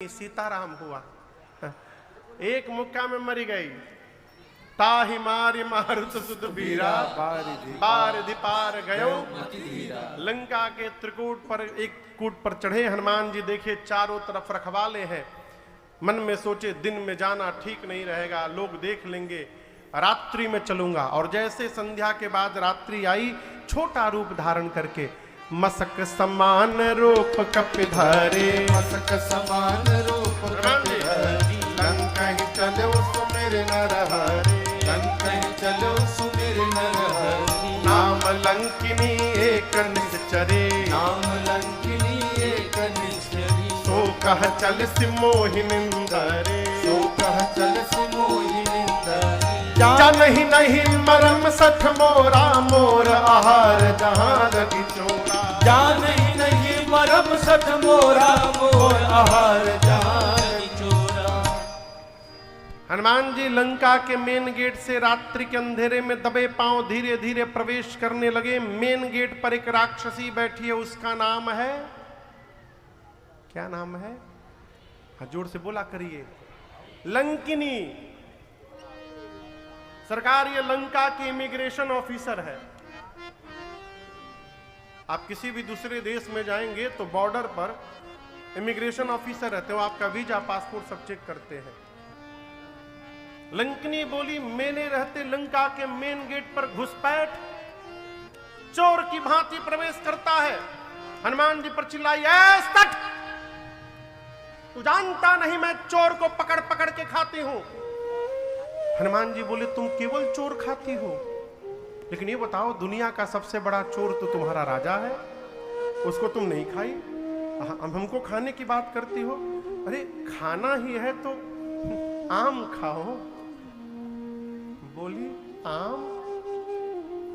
कि सीताराम हुआ। एक मुक्का में मरी गई। ताहि मारि मारुत सुत बीरा, बारिधि पार गयो। लंका के त्रिकूट पर एक कूट पर चढ़े हनुमान जी, देखे चारों तरफ रखवाले हैं। मन में सोचे दिन में जाना ठीक नहीं रहेगा, लोग देख लेंगे, रात्रि में चलूंगा। और जैसे संध्या के बाद रात्रि आई, छोटा रूप धारण करके मसक समान रूप कपिधारे, मसक समान रूप कपिधारी, लंका ही चलो सुमिर नरहरि, लंका ही चलो सुमिर नरहरि। नाम लंकिनी एक निश्चरे, नाम लंकिनी एक निश्चरी, सो कह चल सिमोहिनिंदरे, सो कह चल सिमोहिनिंदरे। जानहि नहीं मरम सठ मोरा, मोर आहार जहाँ लगी चोरा। जानहि नहीं मरम सठ मोरा, मोर आहार जहाँ लगी चोरा। हनुमान जी लंका के मेन गेट से रात्रि के अंधेरे में दबे पांव धीरे धीरे प्रवेश करने लगे। मेन गेट पर एक राक्षसी बैठी है, उसका नाम है, क्या नाम है? हाँ, जोर से बोला करिए, लंकिनी। सरकार, ये लंका की इमिग्रेशन ऑफिसर है। आप किसी भी दूसरे देश में जाएंगे तो बॉर्डर पर इमिग्रेशन ऑफिसर रहते हो, आपका वीजा पासपोर्ट सब चेक करते हैं। लंकिनी बोली, मैंने रहते लंका के मेन गेट पर घुसपैठ चोर की भांति प्रवेश करता है। हनुमान जी पर चिल्लाई, ऐ सट, तू जानता नहीं मैं चोर को पकड़ पकड़ के खाती हूं। हनुमान जी बोले, तुम केवल चोर खाती हो, लेकिन ये बताओ दुनिया का सबसे बड़ा चोर तो तुम्हारा राजा है, उसको तुम नहीं खाई, हमको खाने की बात करती हो। अरे खाना ही है तो आम खाओ। बोली, आम?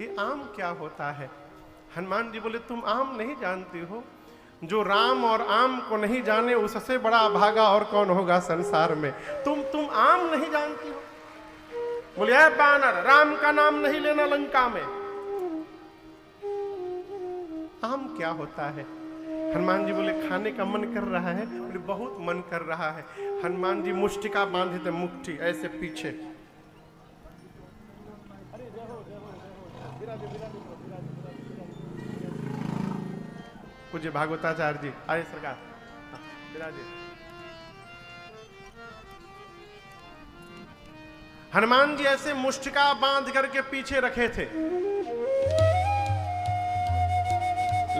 ये आम क्या होता है? हनुमान जी बोले, तुम आम नहीं जानती हो, जो राम और आम को नहीं जाने उससे बड़ा भागा और कौन होगा संसार में। तुम आम नहीं जानती हो। बोले, ऐ बानर, राम का नाम नहीं लेना लंका में। आम क्या होता है? हनुमान जी बोले, खाने का मन कर रहा है। बोले, बहुत मन कर रहा है। हनुमान जी मुष्टिका बांधे थे, मुट्ठी ऐसे पीछे। पूज्य भागवताचार्य जी आए सरकार, विराजे। हनुमान जी ऐसे मुष्टिका बांध करके पीछे रखे थे।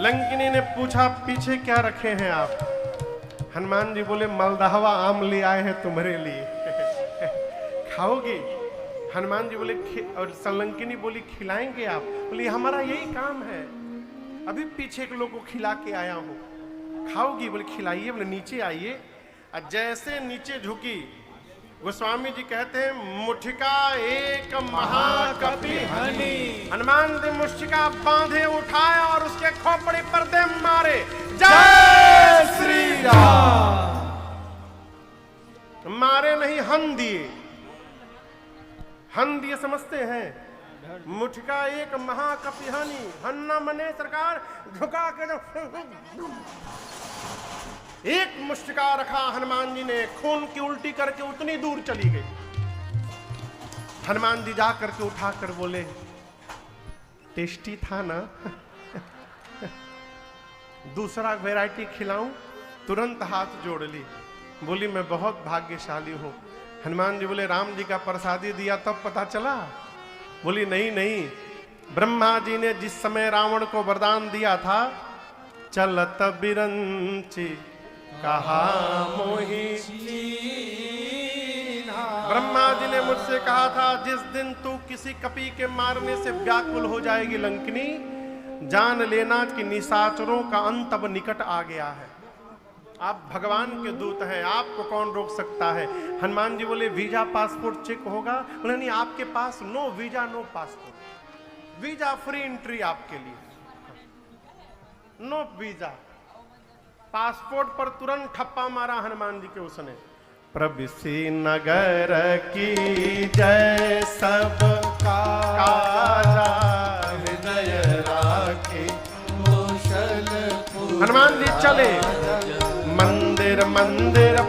लंकिनी ने पूछा, पीछे क्या रखे हैं आप? हनुमान जी बोले, मलदहवा आम ले आए हैं तुम्हारे लिए, खाओगे? हनुमान जी बोले, और लंकिनी बोली, खिलाएंगे आप? बोली, हमारा यही काम है, अभी पीछे के लोग को खिला के आया हूं। खाओगी? बोले, खिलाइए। बोले, नीचे आइए। जैसे नीचे झुकी, गोस्वामी जी कहते हैं, मुठिका एक महाकपि हनि। हनुमान जी मुष्टिका बांधे, उठाए और उसके खोपड़ी पर दे मारे। जय श्री राम। मारे नहीं, हन दिए। हन दिए समझते हैं? मुठिका एक महाकपि हनि। हन्ना मने सरकार झुका के एक मुष्टिका रखा हनुमान जी ने, खून की उल्टी करके उतनी दूर चली गई। हनुमान जी जा करके उठा कर बोले, टेस्टी था ना? दूसरा वैरायटी खिलाऊं? तुरंत हाथ जोड़ ली। बोली, मैं बहुत भाग्यशाली हूं। हनुमान जी बोले, राम जी का प्रसादी दिया तब पता चला? बोली, नहीं नहीं, ब्रह्मा जी ने जिस समय रावण को वरदान दिया था, चलत बिरंची कहा मोही। ब्रह्मा जी ने मुझसे कहा था, जिस दिन तू किसी कपी के मारने से व्याकुल हो जाएगी लंकिनी, जान लेना कि निशाचरों का अंत अब निकट आ गया है। आप भगवान के दूत हैं, आपको कौन रोक सकता है? हनुमान जी बोले, वीजा पासपोर्ट चेक होगा? बोले, नहीं, आपके पास no visa no passport, visa free entry आपके लिए, नो वीजा। पासपोर्ट पर तुरंत ठप्पा मारा हनुमान जी के उसने। प्रविशि नगर की जय, सब काजा हृदय राखे, हनुमान जी चले मंदिर मंदिर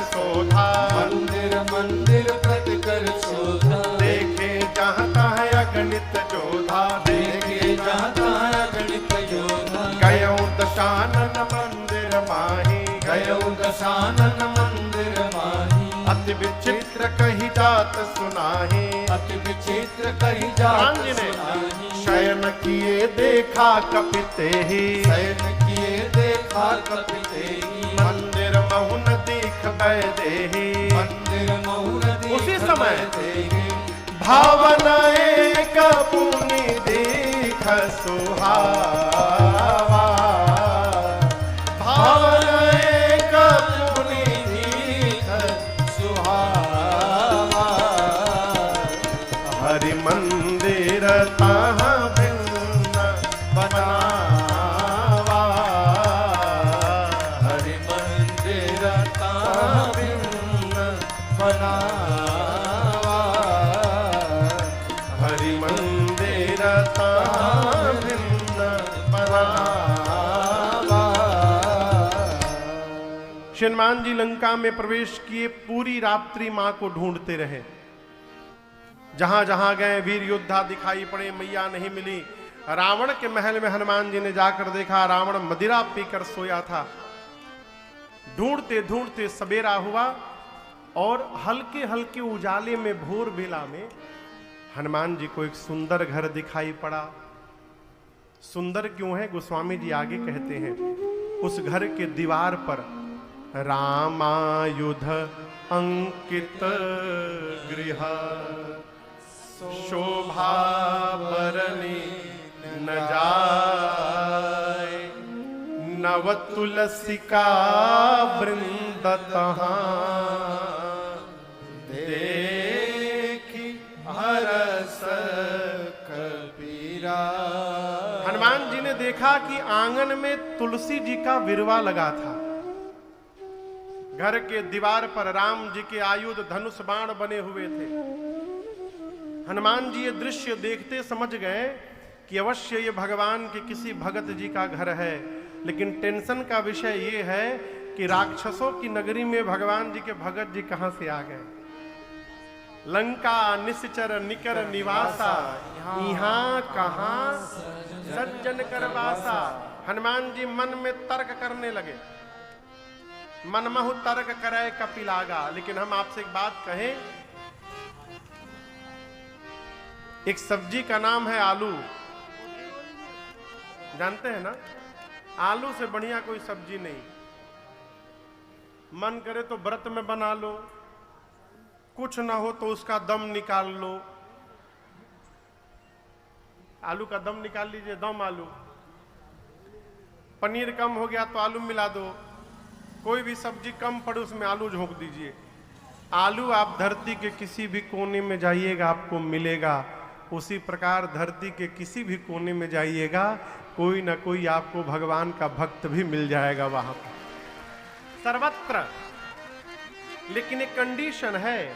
शोधा, मंदिर मंदिर प्रति कर शोधा, देखे जहाँ तहाँ अगणित जोधा, देखे जहाँ तहाँ अगणित योधा, गयो दशानन मंदिर माही, गयो दशानन मंदिर माही, अति विचित्र कही जात सुनाही, अति विचित्र कही जात राम जी ने सुनाही, शयन किए देखा कपिते ही, शयन किए देखा कपिते ही, मंदिर महुन दीख देही, मंदिर महुन दीख उसी समय देही, भावना एक पुनि दीख सुहावा, भावना एक पुनि दीख सुहावा, हरि मंदिर तहाँ भिन्न बनावा, हरि मंदिर ताहाँ भिन्न बनावा, हरि मंदिर तहाँ भिन्न बनावा। श्री हनुमान जी लंका में प्रवेश किए, पूरी रात्रि मां को ढूंढते रहे। जहां जहां गए वीर योद्धा दिखाई पड़े, मैया नहीं मिली। रावण के महल में हनुमान जी ने जाकर देखा, रावण मदिरा पीकर सोया था। ढूंढते ढूंढते सवेरा हुआ और हल्के हल्के उजाले में भोर बेला में हनुमान जी को एक सुंदर घर दिखाई पड़ा। सुंदर क्यों है, गोस्वामी जी आगे कहते हैं, उस घर के दीवार पर रामायुध अंकित गृह, शोभा बरनी न जाय, नव तुलसिका वृंद तहाँ, देखी हरस कबीरा। हनुमान जी ने देखा कि आंगन में तुलसी जी का विरवा लगा था। घर के दीवार पर राम जी के आयुध धनुष बाण बने हुए थे। हनुमान जी ये दृश्य देखते समझ गए कि अवश्य ये भगवान के किसी भगत जी का घर है। लेकिन टेंशन का विषय ये है कि राक्षसों की नगरी में भगवान जी के भगत जी कहां से आ गए। लंका निश्चर निकर निवासा, यहाँ कहां सज्जन करवासा। हनुमान जी मन में तर्क करने लगे, मनमहु तर्क करे कपिलागा। लेकिन हम आपसे एक बात कहें, एक सब्जी का नाम है आलू, जानते हैं ना? आलू से बढ़िया कोई सब्जी नहीं। मन करे तो व्रत में बना लो, कुछ ना हो तो उसका दम निकाल लो। आलू का दम निकाल लीजिए, दम आलू। पनीर कम हो गया तो आलू मिला दो, कोई भी सब्जी कम पड़े उसमें आलू झोंक दीजिए। आलू आप धरती के किसी भी कोने में जाइएगा आपको मिलेगा। उसी प्रकार धरती के किसी भी कोने में जाइएगा, कोई ना कोई आपको भगवान का भक्त भी मिल जाएगा वहां पर, सर्वत्र। लेकिन एक कंडीशन है,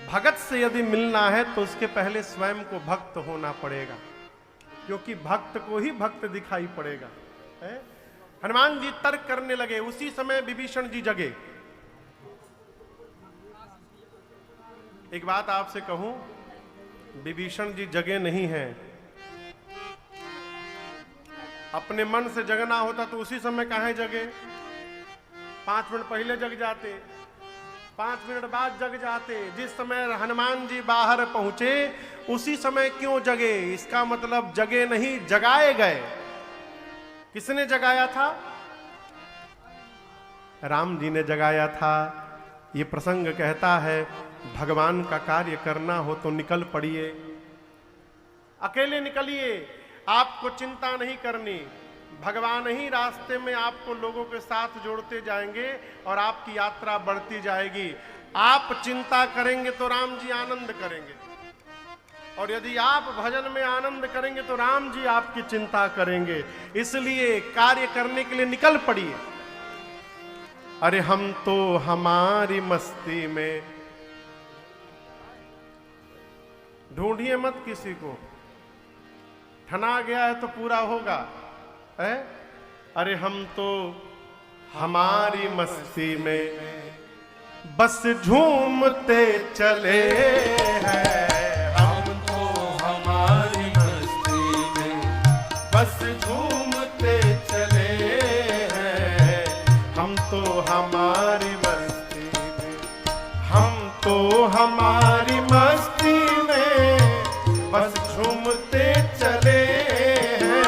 भगत से यदि मिलना है तो उसके पहले स्वयं को भक्त होना पड़ेगा, क्योंकि भक्त को ही भक्त दिखाई पड़ेगा। है? हनुमान जी तर्क करने लगे। उसी समय विभीषण जी जगे। एक बात आपसे कहूं, विभीषण जी जगे नहीं हैं। अपने मन से जगना होता तो उसी समय काहे जगे? 5 मिनट पहले जग जाते, 5 मिनट बाद जग जाते। जिस समय हनुमान जी बाहर पहुंचे उसी समय क्यों जगे? इसका मतलब जगे नहीं, जगाए गए। किसने जगाया था? राम जी ने जगाया था। ये प्रसंग कहता है, भगवान का कार्य करना हो तो निकल पड़िए, अकेले निकलिए, आपको चिंता नहीं करनी। भगवान ही रास्ते में आपको लोगों के साथ जोड़ते जाएंगे और आपकी यात्रा बढ़ती जाएगी। आप चिंता करेंगे तो राम जी आनंद करेंगे, और यदि आप भजन में आनंद करेंगे तो राम जी आपकी चिंता करेंगे। इसलिए कार्य करने के लिए निकल पड़िए। अरे हम तो हमारी मस्ती में, ढूंढिए मत किसी को, ठना गया है तो पूरा होगा है? अरे हम तो हमारी मस्ती में बस झूमते चले हैं हम तो हमारी मस्ती में बस झूमते चले हैं। हम तो हमारी मस्ती में, हम तो हमारी मस्ती में बस झूमते चले हैं।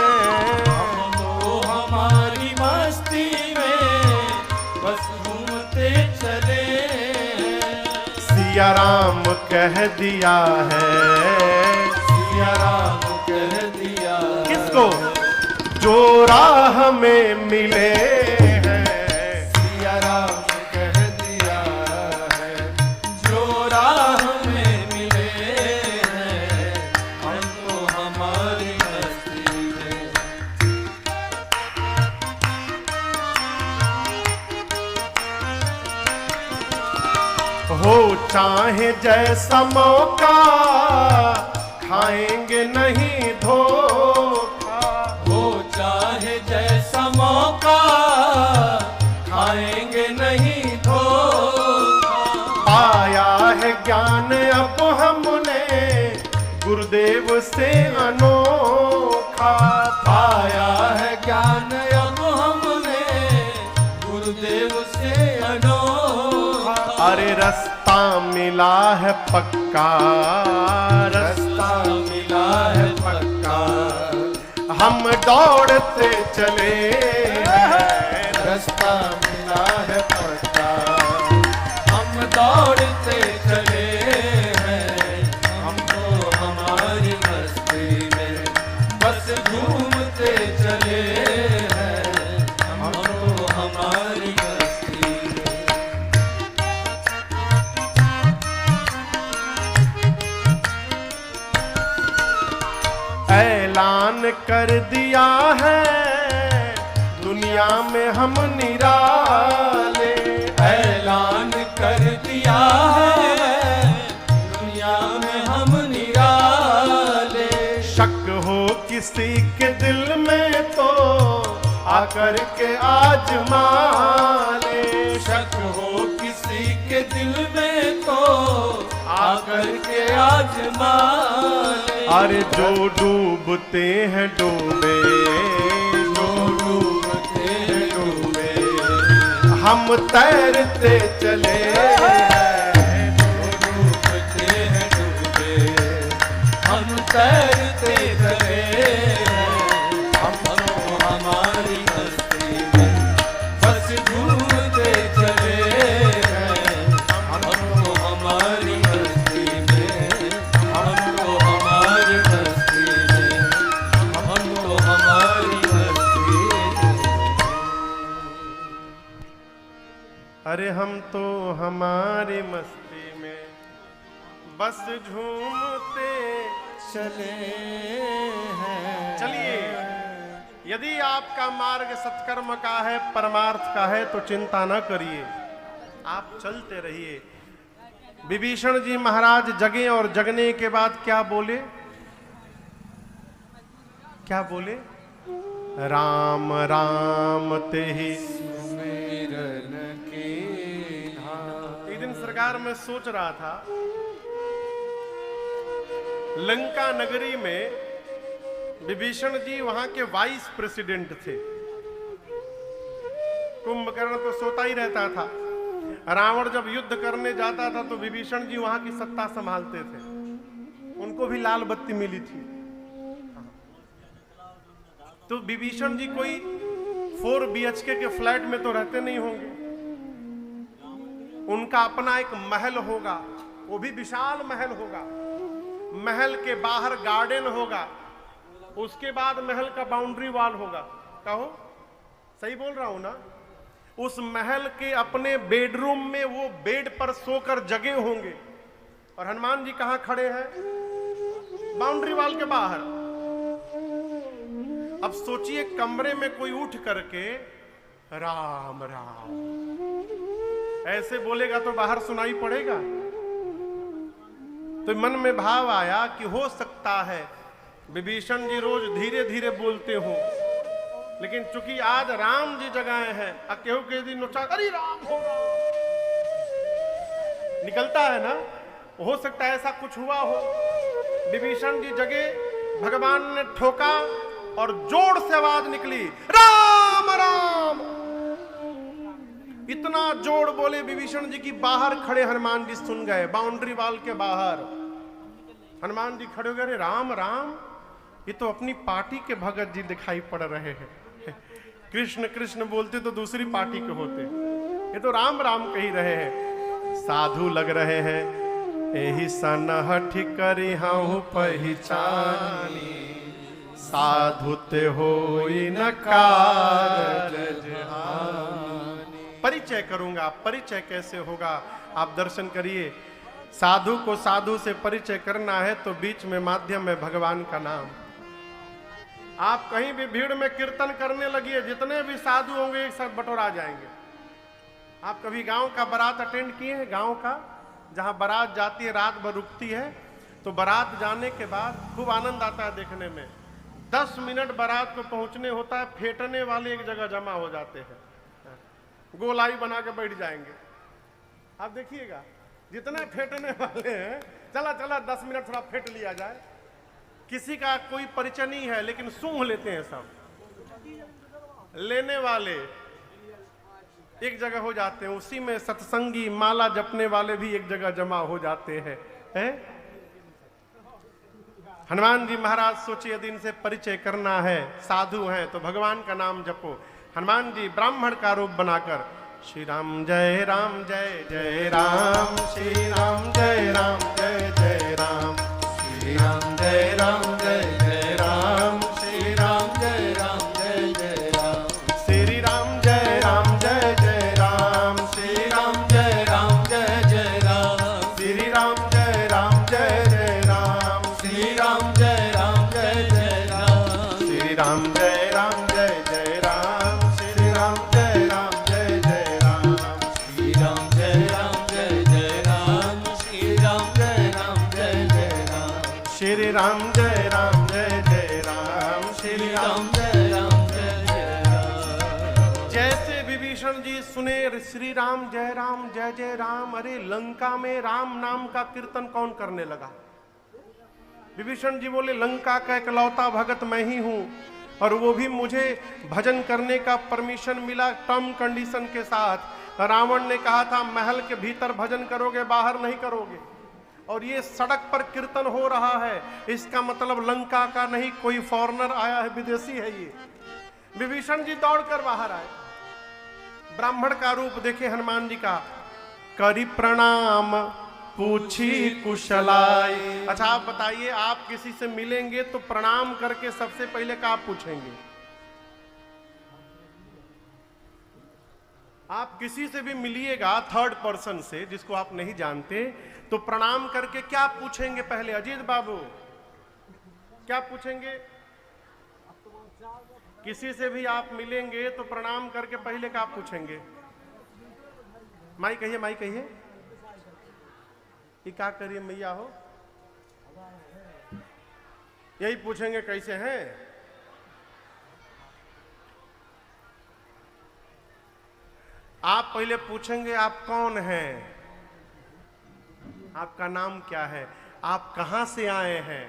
हम तो हमारी मस्ती में बस घूमते चले हैं। सिया राम कह दिया है, सिया राम कह दिया किसको? जो राह में मिले हैं। सिया राम कह दिया है जो राह में मिले हैं। हम तो हमारी मस्ती में हो चाहे जैसा मौका, खाएंगे नहीं धोखा। हो चाहे जैसा मौका खाएंगे नहीं धोखा। पाया है ज्ञान अब हमने गुरुदेव से अनोखा। पाया है ज्ञान अब हमने गुरुदेव से अनोखा। अरे रास्ता मिला है पक्का, रास्ता मिला है पक्का। हम दौड़ते चले हैं। रास्ता मिला है पक्का। हम दौड़ते चले हैं। हम तो हमारी मस्ती में बस घूमते चले हैं। हम तो हमारी मस्ती में ऐलान कर दिया है दुनिया में हम निराले। ऐलान कर दिया है दुनिया में हम निराले। शक हो किसी के दिल में तो आकर के आजमा ले। शक हो किसी के दिल में तो आकर के आजमा ले। अरे जो डूबते हैं डूबे, जो डूबते हैं डूबे। हम तैरते चले हैं। जो डूबते हैं डूबे। हम तैरते चले हैं। हम तो हमारी मस्ती में बस घूमते चले हैं। हम तो हमारी मस्ती में हम तो हमारी मस्ती में हम तो हमारी मस्ती में। अरे हम तो हमारी मस्ती में बस झूमते चले हैं। चलिए, यदि आपका मार्ग सत्कर्म का है, परमार्थ का है, तो चिंता न करिए, आप चलते रहिए। विभीषण जी महाराज जगे और जगने के बाद क्या बोले? क्या बोले? राम राम ते ही। सुमिरन के एक दिन सरकार में सोच रहा था, लंका नगरी में विभीषण जी वहां के वाइस प्रेसिडेंट थे। कुंभकर्ण तो सोता ही रहता था। रावण जब युद्ध करने जाता था तो विभीषण जी वहां की सत्ता संभालते थे। उनको भी लाल बत्ती मिली थी। तो विभीषण जी कोई 4 BHK के फ्लैट में तो रहते नहीं होंगे। उनका अपना एक महल होगा, वो भी विशाल महल होगा। महल के बाहर गार्डन होगा, उसके बाद महल का बाउंड्री वॉल होगा। कहो, सही बोल रहा हूं ना? उस महल के अपने बेडरूम में वो बेड पर सोकर जगे होंगे। और हनुमान जी कहां खड़े हैं? बाउंड्री वॉल के बाहर। अब सोचिए, कमरे में कोई उठ करके राम राम ऐसे बोलेगा तो बाहर सुनाई पड़ेगा। तो मन में भाव आया कि हो सकता है विभीषण जी रोज धीरे धीरे बोलते हो, लेकिन चूंकि आज राम जी जगाए हैं, केहू के दिन नोचा, अरे राम हो राम। निकलता है ना, हो सकता है ऐसा कुछ हुआ हो। विभीषण जी जगे, भगवान ने ठोका और जोर से आवाज निकली, राम राम। इतना जोर बोले विभीषण जी की बाहर खड़े हनुमान जी सुन गए, बाउंड्री वॉल के बाहर। हनुमान जी खड़े हो गए, राम राम, ये तो अपनी पार्टी के भगत जी दिखाई पड़ रहे हैं। कृष्ण कृष्ण बोलते तो दूसरी पार्टी के होते, ये तो राम राम कही रहे हैं। साधु लग रहे हैं, एही सनहठ करी हूँ पहचानी, साधु ते होई न कारज हानि। परिचय करूंगा, परिचय कैसे होगा आप दर्शन करिए। साधु को साधु से परिचय करना है तो बीच में माध्यम है भगवान का नाम। आप कहीं भी भीड़ में कीर्तन करने लगिए, जितने भी साधु होंगे एक साथ बटोरा जाएंगे। आप कभी गांव का बारात अटेंड किए हैं? गांव का जहां बारात जाती है, रात भर रुकती है, तो बारात जाने के बाद खूब आनंद आता है देखने में। 10 मिनट बारात को पहुंचने होता है, फेंटने वाले एक जगह जमा हो जाते हैं, गोलाई बना के बैठ जाएंगे। आप देखिएगा, जितने फेंटने वाले हैं, चला चला 10 मिनट थोड़ा फेंट लिया जाए। किसी का कोई परिचय नहीं है, लेकिन सूंघ लेते हैं सब। लेने वाले एक जगह हो जाते हैं, उसी में सत्संगी माला जपने वाले भी एक जगह जमा हो जाते हैं, हनुमान जी महाराज सोचिए, यदि इनसे परिचय करना है, साधु हैं, तो भगवान का नाम जपो। हनुमान जी ब्राह्मण का रूप बनाकर श्री राम जय राम जय जय राम, श्री राम जय राम जय जय राम, श्री राम जय राम जय जय राम, श्री राम जय राम जय जय राम, श्री राम जय राम जय जय राम, श्री राम जय राम जय जय राम, श्री राम जय राम जय जय राम, श्री राम जय राम जय जय राम, श्री राम जय राम जय जय राम, श्री राम जय राम जय जय राम, श्री राम जय राम जय जय राम, श्री राम जय राम जय जय राम, श्री राम जय राम जय जय राम, श्री राम जय राम जय जय राम। जैसे विभीषण जी सुने श्री राम जय जय राम, अरे लंका में राम नाम का कीर्तन कौन करने लगा? विभीषण जी बोले, लंका का इकलौता भगत मैं ही हूं, और वो भी मुझे भजन करने का परमिशन मिला टर्म कंडीशन के साथ। रावण ने कहा था महल के भीतर भजन करोगे, बाहर नहीं करोगे, और ये सड़क पर कीर्तन हो रहा है, इसका मतलब लंका का नहीं, कोई फॉरेनर आया है, विदेशी है ये। विभीषण जी दौड़कर बाहर आए, ब्राह्मण का रूप देखे हनुमान जी का, करी प्रणाम पूछी कुशलाई। अच्छा आप बताइए, आप किसी से मिलेंगे तो प्रणाम करके सबसे पहले क्या पूछेंगे? आप किसी से भी मिलिएगा थर्ड पर्सन से जिसको आप नहीं जानते, तो प्रणाम करके क्या पूछेंगे पहले? अजीत बाबू क्या पूछेंगे? किसी से भी आप मिलेंगे तो प्रणाम करके पहले क्या पूछेंगे? माई कहिए, माई कहिए, ये क्या करिए मैया हो? यही पूछेंगे कैसे हैं? आप पहले पूछेंगे आप कौन हैं, आपका नाम क्या है, आप कहां से आए हैं।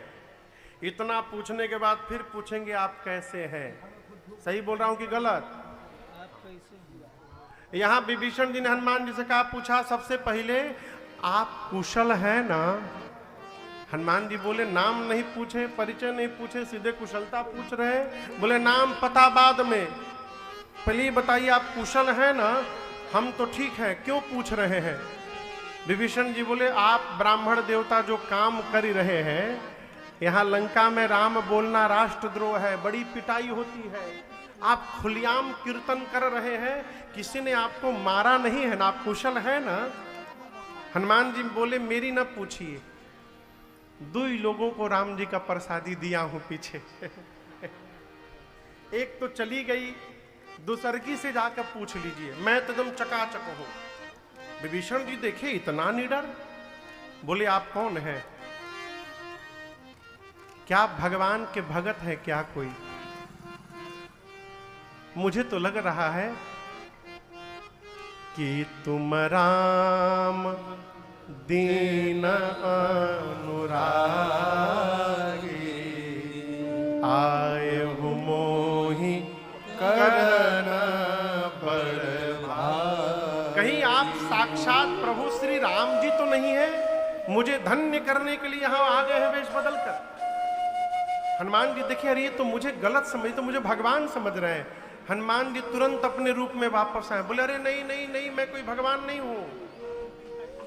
इतना पूछने के बाद फिर पूछेंगे आप कैसे हैं। सही बोल रहा हूं कि गलत? यहां विभीषण जी ने हनुमान जी से कहा, पूछा सबसे पहले आप कुशल हैं ना? हनुमान जी बोले नाम नहीं पूछे, परिचय नहीं पूछे, सीधे कुशलता पूछ रहे। बोले नाम पता बाद में, पहले बताइए आप कुशल हैं ना? हम तो ठीक हैं, क्यों पूछ रहे हैं? विभीषण जी बोले आप ब्राह्मण देवता जो काम कर रहे हैं, यहाँ लंका में राम बोलना राष्ट्रद्रोह है, बड़ी पिटाई होती है, आप खुलेआम कीर्तन कर रहे हैं, किसी ने आपको मारा नहीं है ना, आप कुशल है ना? हनुमान जी बोले मेरी न पूछिए, 2 लोगों को राम जी का प्रसादी दिया हूं पीछे। एक तो चली गई, दूसरकी से जाकर पूछ लीजिए, मैं तो एकदम चकाचक हूं। विभीषण जी देखे इतना निडर, बोले आप कौन हैं? क्या भगवान के भगत हैं क्या कोई? मुझे तो लग रहा है कि तुम राम दीन अनुरागी आए हो मोहि करन बड़ भाग। कहीं आप साक्षात प्रभु श्री राम जी तो नहीं है? मुझे धन्य करने के लिए यहां आ गए हैं वेश बदल कर। हनुमान जी देखिए, अरे ये तो मुझे गलत समझ, तो मुझे भगवान समझ रहे हैं। हनुमान जी तुरंत अपने रूप में वापस आए, बोले अरे नहीं नहीं नहीं, मैं कोई भगवान नहीं हूं।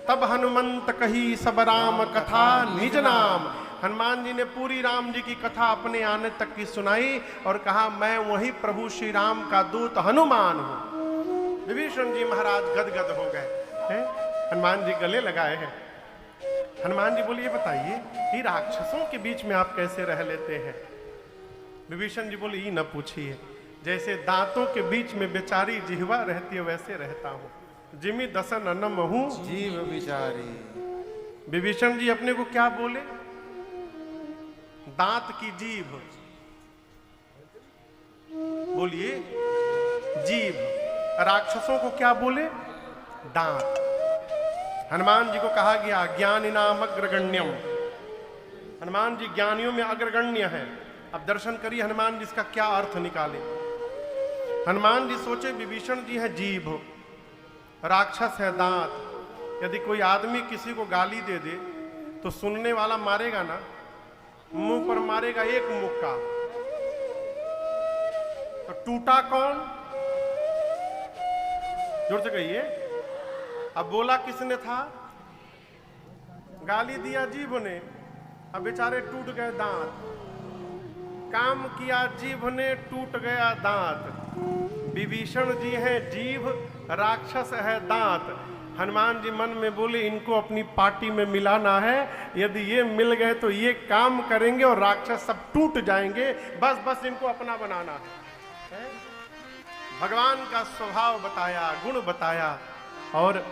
तब हनुमंत कही सब राम कथा निज नाम। हनुमान जी ने पूरी राम जी की कथा अपने आने तक की सुनाई और कहा मैं वही प्रभु श्री राम का दूत हनुमान हूं। विभीषण जी महाराज गदगद हो गए हैं। हनुमान जी गले लगाए हैं। हनुमान जी बोलिए बताइए, ये राक्षसों के बीच में आप कैसे रह लेते हैं? विभीषण जी बोले ये न पूछिए, जैसे दांतों के बीच में बेचारी जिह्वा रहती है वैसे रहता हूं। जिमि दसन अन्नम हूं जीव बिचारी। विभीषण जी अपने को क्या बोले? दांत की जीभ। बोलिए जीभ। राक्षसों को क्या बोले? दांत। हनुमान जी को कहा गया ज्ञानी नाम अग्रगण्यम। हनुमान जी ज्ञानियों में अग्रगण्य है। अब दर्शन करिए हनुमान जी इसका क्या अर्थ निकाले। हनुमान जी सोचे विभीषण जी है जीभ, राक्षस है दांत। यदि कोई आदमी किसी को गाली दे दे तो सुनने वाला मारेगा ना, मुंह पर मारेगा एक मुक्का, तो टूटा कौन? जोर से कहिए। अब बोला किसने था? गाली दिया जीभ ने, अब बेचारे टूट गए दांत। काम किया जीभ ने, टूट गया दांत। विभीषण जी है जीभ, राक्षस है दांत। हनुमान जी मन में बोले इनको अपनी पार्टी में मिलाना है। यदि ये मिल गए तो ये काम करेंगे और राक्षस सब टूट जाएंगे। बस बस इनको अपना बनाना है। भगवान का स्वभाव बताया, गुण बताया और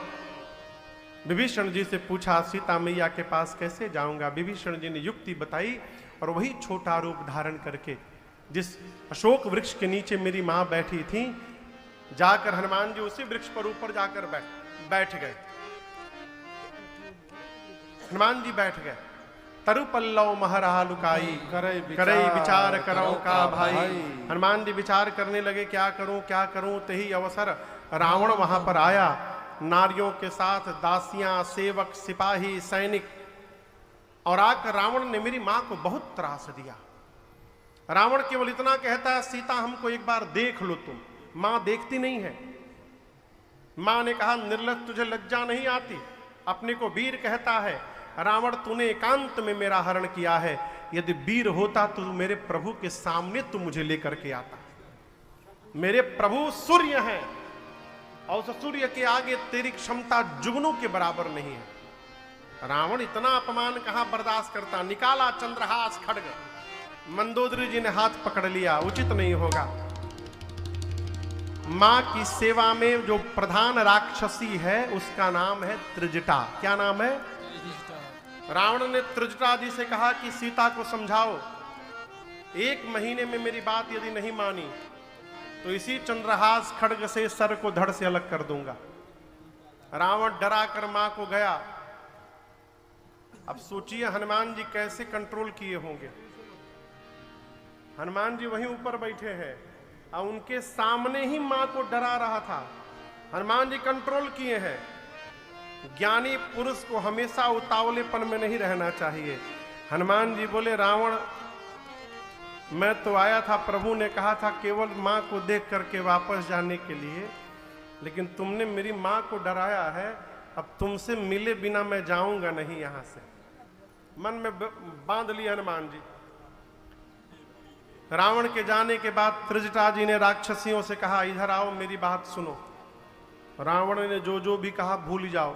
विभीषण जी से पूछा सीता मैया के पास कैसे जाऊंगा? विभीषण जी ने युक्ति बताई और वही छोटा रूप धारण करके जिस अशोक वृक्ष के नीचे मेरी मां बैठी थी, जाकर हनुमान जी उसी वृक्ष पर ऊपर जाकर बैठ गए। हनुमान जी बैठ गए। तरु पल्लव महरा लुकाई करे विचार करो का भाई। हनुमान जी विचार करने लगे क्या करूं क्या करूं। तही अवसर रावण वहां पर आया, नारियों के साथ दासियां, सेवक, सिपाही, सैनिक, और आकर रावण ने मेरी मां को बहुत त्रास दिया। रावण केवल इतना कहता है सीता हमको एक बार देख लो तुम। मां देखती नहीं है। मां ने कहा निर्लज्ज तुझे लज्जा नहीं आती? अपने को वीर कहता है। रावण तूने एकांत में मेरा हरण किया है। यदि वीर होता तो मेरे प्रभु के सामने तू मुझे लेकर के आता। मेरे प्रभु सूर्य हैं और उस सूर्य के आगे तेरी क्षमता जुगनों के बराबर नहीं है। रावण इतना अपमान कहां बर्दाश्त करता। निकाला चंद्रहास खड्ग। मंदोदरी जी ने हाथ पकड़ लिया, उचित नहीं होगा। मां की सेवा में जो प्रधान राक्षसी है उसका नाम है त्रिजटा। क्या नाम है? रावण ने त्रिजटा जी से कहा कि सीता को समझाओ, 1 महीने में मेरी बात यदि नहीं मानी तो इसी चंद्रहास खड्ग से सर को धड़ से अलग कर दूंगा। रावण डरा कर मां को गया। अब सोचिए हनुमान जी कैसे कंट्रोल किए होंगे। हनुमान जी वहीं ऊपर बैठे हैं और उनके सामने ही मां को डरा रहा था। हनुमान जी कंट्रोल किए हैं। ज्ञानी पुरुष को हमेशा उतावलेपन में नहीं रहना चाहिए। हनुमान जी बोले रावण मैं तो आया था, प्रभु ने कहा था केवल मां को देख करके वापस जाने के लिए, लेकिन तुमने मेरी मां को डराया है। अब तुमसे मिले बिना मैं जाऊंगा नहीं यहां से। मन में बांध लिया हनुमान जी। रावण के जाने के बाद त्रिजटा जी ने राक्षसियों से कहा इधर आओ मेरी बात सुनो। रावण ने जो जो भी कहा भूल जाओ।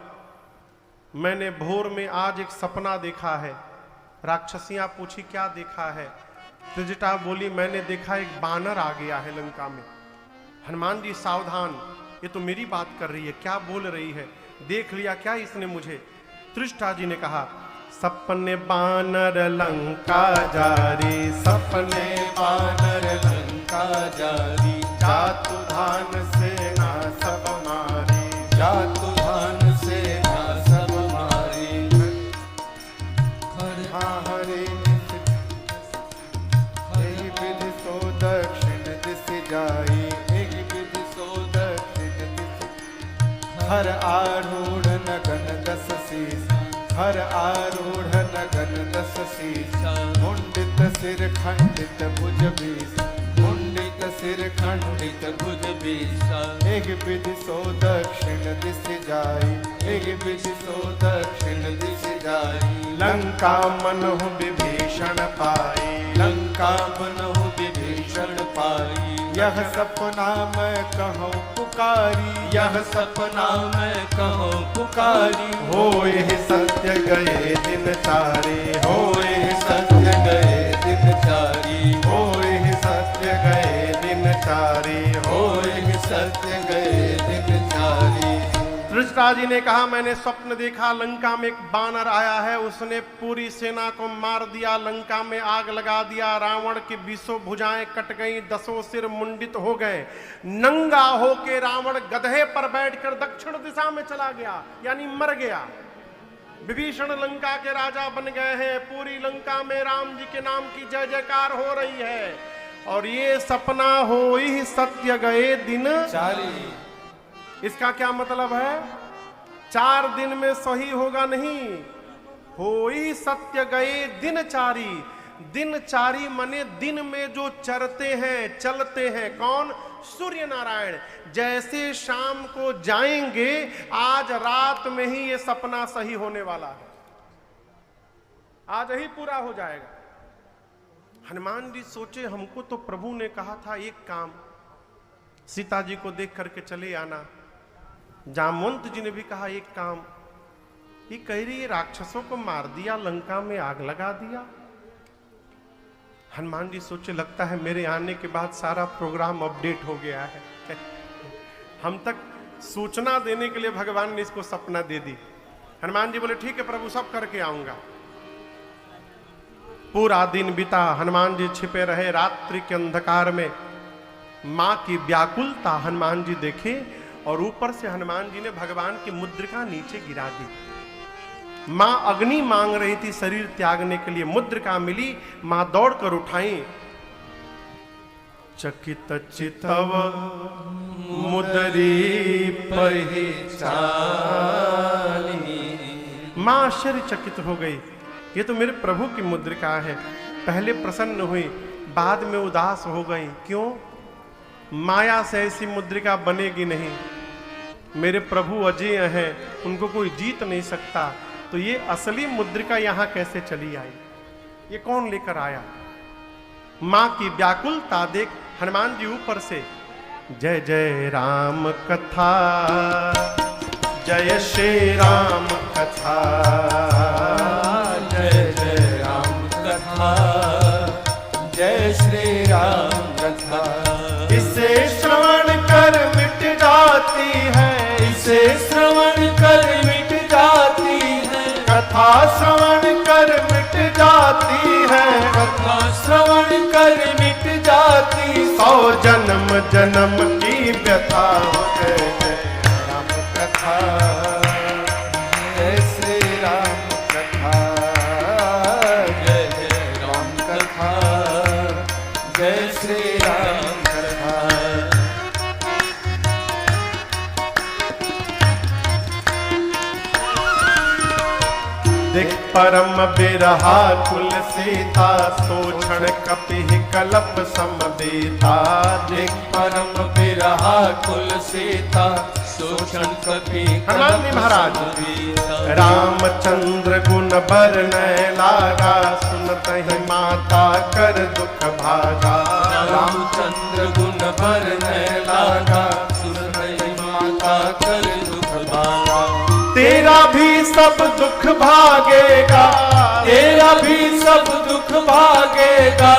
मैंने भोर में आज एक सपना देखा है। राक्षसियां पूछी क्या देखा है? त्रिजटा बोली मैंने देखा एक बानर आ गया है लंका में। हनुमान जी सावधान, ये तो मेरी बात कर रही है, क्या बोल रही है? देख लिया क्या इसने मुझे? त्रिजटा जी ने कहा सपने बानर लंका जारी, सपने बानर लंका जारी, जातु धान सेना सब मारी, जातु धान सेना सब मारी। आरूढ़ नगन दस शीस, हर आरूढ़ नगन दस शीस, मुंडित सिर खंडित भुज बीस, मुंडित सिर खंडित भुज बीस, एक विधि सो दक्षिण दिश जाई, एक विधि सो दक्षिण दिश जाई, लंका मनहु विभीषण पाई, लंका मनहु विभीषण पाई, यह सपना मैं कहूँ पुकारी, यह सपना मैं कहूँ पुकारी, होए सत्य गए दिन चारे, होए सत्य गए दिन चारी, होए सत्य गए दिन चारे, होए सत्य गए दिन चारी। धृतराज जी ने कहा मैंने स्वप्न देखा, लंका में एक बानर आया है, उसने पूरी सेना को मार दिया, लंका में आग लगा दिया, रावण की 20 भुजाएं कट गई, 10 सिर मुंडित हो गए, नंगा होके रावण गधे पर बैठकर दक्षिण दिशा में चला गया, यानी मर गया। विभीषण लंका के राजा बन गए हैं, पूरी लंका में राम जी के नाम की जय जयकार हो रही है, और ये सपना हो ही सत्य गए दिन चारी। इसका क्या मतलब है? 4 दिन में सही होगा नहीं, होई सत्य गए दिन चारी। दिन चारी माने दिन में जो चरते हैं चलते हैं, कौन? सूर्य नारायण। जैसे शाम को जाएंगे, आज रात में ही ये सपना सही होने वाला है, आज ही पूरा हो जाएगा। हनुमान जी सोचे हमको तो प्रभु ने कहा था एक काम, सीता जी को देख करके चले आना। जामवंत जी ने भी कहा एक काम, ये कह रही है राक्षसों को मार दिया, लंका में आग लगा दिया। हनुमान जी सोचे लगता है मेरे आने के बाद सारा प्रोग्राम अपडेट हो गया है। हम तक सूचना देने के लिए भगवान ने इसको सपना दे दी। हनुमान जी बोले ठीक है प्रभु, सब करके आऊंगा। पूरा दिन बीता, हनुमान जी छिपे रहे रात्रि के अंधकार में। मां की व्याकुलता हनुमान जी देखे, और ऊपर से हनुमान जी ने भगवान की मुद्रिका नीचे गिरा दी। मां अग्नि मांग रही थी शरीर त्यागने के लिए, मुद्रिका मिली, मां दौड़कर उठाई। चकित चितव मुदरी पहिचानी। मां आश्चर्यचकित हो गई, ये तो मेरे प्रभु की मुद्रिका है। पहले प्रसन्न हुई, बाद में उदास हो गई। क्यों? माया से ऐसी मुद्रिका बनेगी नहीं। मेरे प्रभु अजय हैं, उनको कोई जीत नहीं सकता, तो ये असली मुद्रिका यहां कैसे चली आई? ये कौन लेकर आया? मां की व्याकुलता देख हनुमान जी ऊपर से जय जय राम कथा, जय श्री राम कथा, जय जय राम कथा, जय श्री राम कथा। इसे श्रवण कर मिट जाती है, इसे श्रवण कर मिट जाती है, कथा श्रवण कर मिट जाती है, कथा श्रवण कर मिट जाती। 100 जन्म जन्म की व्यथा हो। जय जय राम कथा, जय श्री राम कथा, जय जय राम कथा, जय श्री राम कथा। देख परम बिरहा कुल सीता, सोक्षण कपि कलप समबेता। देख परम बिरहा कुल सीता, सोक्षण कपि हनुमान जी महाराज। रामचंद्र गुण बरनय लागा, सुनत ही माता कर दुख भागा। रामचंद्र गुण बरनय लागा, सुनत ही माता कर दुख भागा। तेरा भी सब दुख भागेगा, तेरा भी सब दुख भागेगा,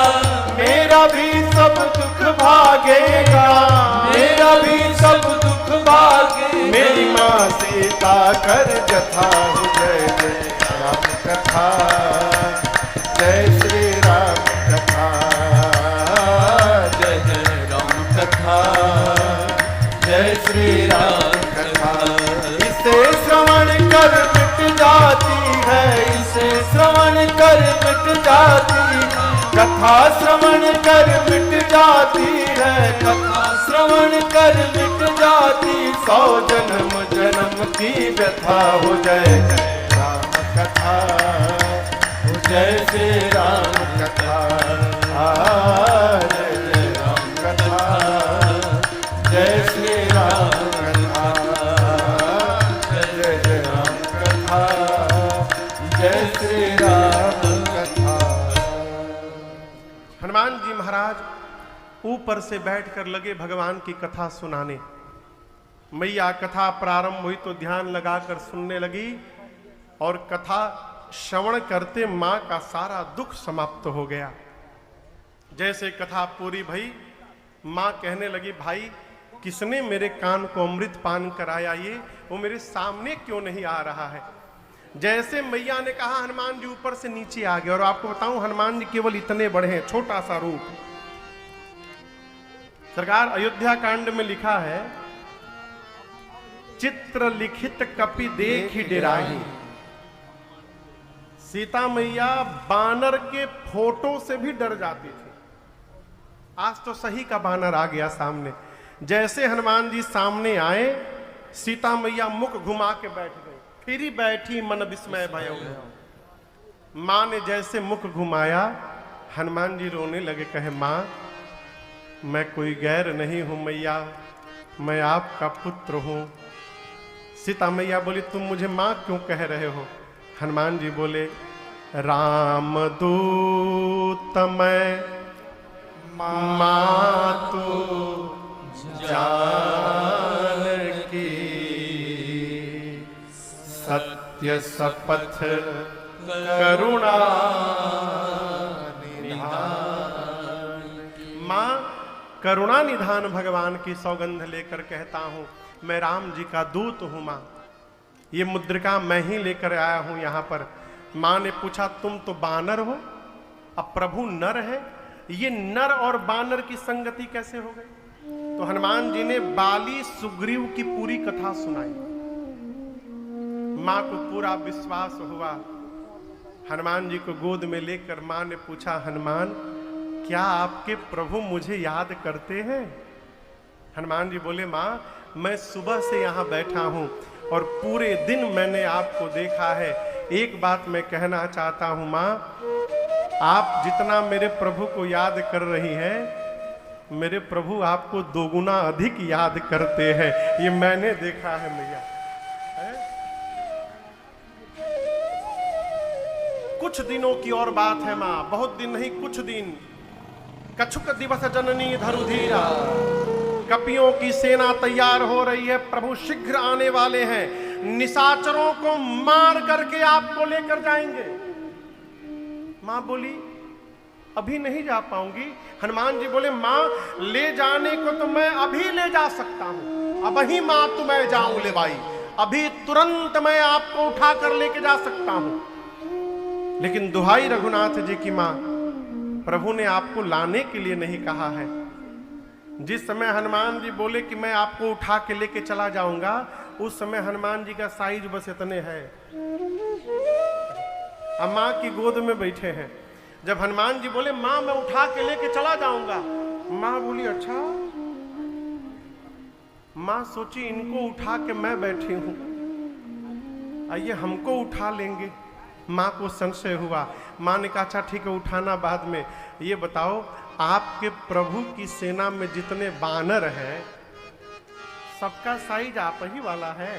मेरा भी सब दुख भागेगा, मेरा भी सब दुख भागेगा। मेरी माँ सीता कर जथा हो। जय जय राम कथा, जय श्री राम कथा, जय जय राम कथा, जय श्री राम कथा। इसे श्रवण कर मिट जाती है, इसे श्रवण कर मिट जाती है, कथा श्रवण कर मिट जाती है, कथा श्रवण श्रवण कर मिट जाती 100 जन्म जन्म की व्यथा हो। जय जय राम कथा हो, जय श्री राम कथा। जय जय राम कथा, जय श्री राम कथा। जय जय राम कथा, जय श्री राम कथा। हनुमान जी महाराज ऊपर से बैठकर लगे भगवान की कथा सुनाने। मैया कथा प्रारंभ हुई तो ध्यान लगाकर सुनने लगी और कथा श्रवण करते मां का सारा दुख समाप्त हो गया। जैसे कथा पूरी भई मां कहने लगी, भाई किसने मेरे कान को अमृत पान कराया, ये वो मेरे सामने क्यों नहीं आ रहा है। जैसे मैया ने कहा हनुमान जी ऊपर से नीचे आ गए। और आपको बताऊं हनुमान जी केवल इतने बड़े हैं, छोटा सा रूप। सरकार अयोध्या कांड में लिखा है, चित्र लिखित कपि देखि डेराहि। सीता मैया बानर के फोटो से भी डर जाती थी। आज तो सही का बानर आ गया सामने। जैसे हनुमान जी सामने आए, सीता मैया मुख घुमा के बैठ गई। फिर ही बैठी मन विस्मय भयो। मां ने जैसे मुख घुमाया, हनुमान जी रोने लगे, कहे मां मैं कोई गैर नहीं हूं मैया, मैं आपका पुत्र हूं। सीता मैया बोली, तुम मुझे मां क्यों कह रहे हो। हनुमान जी बोले, राम दूत मैं मातु जानकी, सत्य शपथ करुणा निधान। मां करुणा निधान भगवान की सौगंध लेकर कहता हूं, मैं राम जी का दूत हूं। मां ये मुद्रिका मैं ही लेकर आया हूं यहां पर। मां ने पूछा, तुम तो बानर हो, अब प्रभु नर है, ये नर और बानर की संगति कैसे हो गई। तो हनुमान जी ने बाली सुग्रीव की पूरी कथा सुनाई। मां को पूरा विश्वास हुआ। हनुमान जी को गोद में लेकर मां ने पूछा, हनुमान क्या आपके प्रभु मुझे याद करते हैं। हनुमान जी बोले, मां मैं सुबह से यहां बैठा हूं और पूरे दिन मैंने आपको देखा है। एक बात मैं कहना चाहता हूं मां, आप जितना मेरे प्रभु को याद कर रही हैं, मेरे प्रभु आपको दोगुना अधिक याद करते हैं। ये मैंने देखा है मैया। कुछ दिनों की और बात है मां, बहुत दिन नहीं, कुछ दिन। कछुक दिवस जननी धरुधीरा, कपियों की सेना तैयार हो रही है, प्रभु शीघ्र आने वाले हैं, निशाचरों को मार करके आपको लेकर जाएंगे। मां बोली, अभी नहीं जा पाऊंगी। हनुमान जी बोले, मां ले जाने को तो मैं अभी ले जा सकता हूं, अब ही मां तो मैं जाऊं ले भाई, अभी तुरंत मैं आपको उठा कर लेके जा सकता हूं। लेकिन दुहाई रघुनाथ जी की मां, प्रभु ने आपको लाने के लिए नहीं कहा है। जिस समय हनुमान जी बोले कि मैं आपको उठा के लेके चला जाऊंगा, उस समय हनुमान जी का साइज बस इतने है, अब मां की गोद में बैठे हैं। जब हनुमान जी बोले, मां मैं उठा के लेके चला जाऊंगा, मां बोली, अच्छा। मां सोची इनको उठा के मैं बैठी हूं, आइए हमको उठा लेंगे। मां को संशय हुआ। मां ने कहा, अच्छा ठीक है उठाना बाद में। ये बताओ, आपके प्रभु की सेना में जितने बानर हैं, सबका साइज आप ही वाला है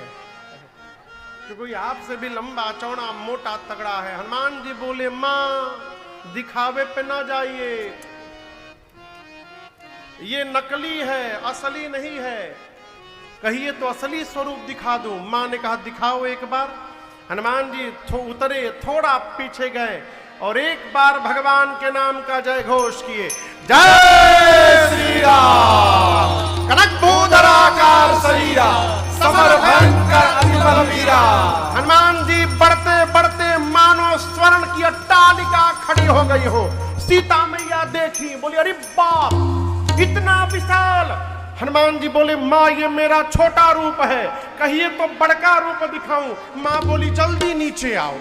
कि कोई आपसे भी लंबा चौड़ा मोटा तगड़ा है। हनुमान जी बोले, मां दिखावे पे ना जाइए, ये नकली है, असली नहीं है, कहिए तो असली स्वरूप दिखा दूं। मां ने कहा, दिखाओ एक बार। हनुमान जी उतरे, थोड़ा पीछे गए और एक बार भगवान के नाम का जय घोष किए, जय श्री राम। कनक भूधराकार शरीरा, समर भयंकर अतिबल वीरा। हनुमान जी बढ़ते बढ़ते मानो स्वर्ण की अट्टालिका खड़ी हो गई हो। सीता मैया देखी, बोली, अरे बाप इतना विशाल। हनुमान जी बोले, मां ये मेरा छोटा रूप है, कहिए तो बड़का रूप दिखाऊं। मां बोली, जल्दी नीचे आओ।